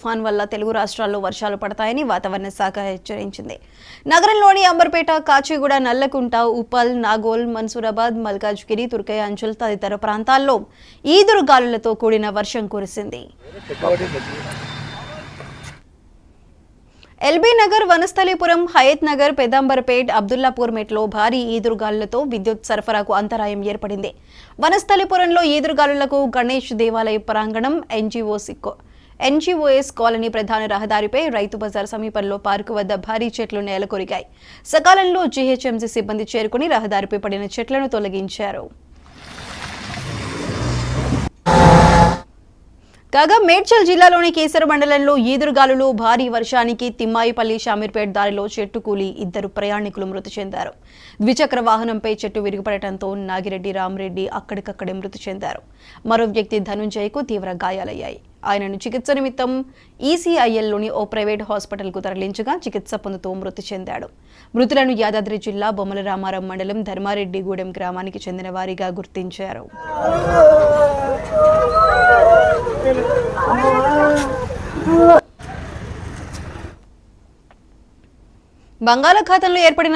తుఫాన్ వల్ల తెలుగు రాష్ట్రాల్లో వర్షాలు పడతాయని వాతావరణ శాఖ హెచ్చరించింది. నగరంలోని అంబర్పేట, కాచిగూడ, నల్లకుంట, ఉప్పల్, నాగోల్, మన్సూరాబాద్, మల్కాజ్గిరి, తుర్కయ్య అంచల్ తదితర ప్రాంతాల్లో ఈదురుగాలులతో కూడిన వర్షం కురిసింది. ఎల్బీ నగర్, వనస్థలీపురం, హయత్ నగర్, పెదంబర్పేట్, అబ్దుల్లాపూర్ మెట్లో భారీ ఈదురుగాలులతో విద్యుత్ సరఫరాకు అంతరాయం ఏర్పడింది. వనస్థలీపురంలో ఈదురుగాలులకు గణేష్ దేవాలయ ప్రాంగణం, ఎన్జీఓఎస్ కాలనీ ప్రధాన రహదారిపై రైతు బజార్ సమీపంలో పార్కు వద్ద భారీ చెట్లు నేలకొరిగాయి. సకాలంలో జీహెచ్ఎంసీ సిబ్బంది చేరుకుని రహదారిపై పడిన చెట్లను తొలగించారు. కాగా మేడ్చల్ జిల్లాలోని కేసర మండలంలో ఈదురుగాలులు భారీ వర్షానికి తిమ్మాయిపల్లి షామీర్పేట్ దారిలో చెట్టు కూలి 2 ప్రయాణికులు మృతి చెందారు. ద్విచక్ర వాహనంపై చెట్టు విరిగిపడటంతో నాగిరెడ్డి రామరెడ్డి అక్కడికక్కడే మృతి చెందారు. మరో వ్యక్తి ధనుంజయ్కు తీవ్ర గాయాలయ్యాయి. ఆయనను చికిత్స నిమిత్తం ఈసీఐఎల్లోని ఓ ప్రైవేట్ హాస్పిటల్కు తరలించగా చికిత్స పొందుతూ మృతి చెందాడు. మృతులను యాదాద్రి జిల్లా బొమ్మల రామారం మండలం ధర్మారెడ్డిగూడెం గ్రామానికి చెందిన వారిగా గుర్తించారు. బంగాళాఖాతంలో ఏర్పడిన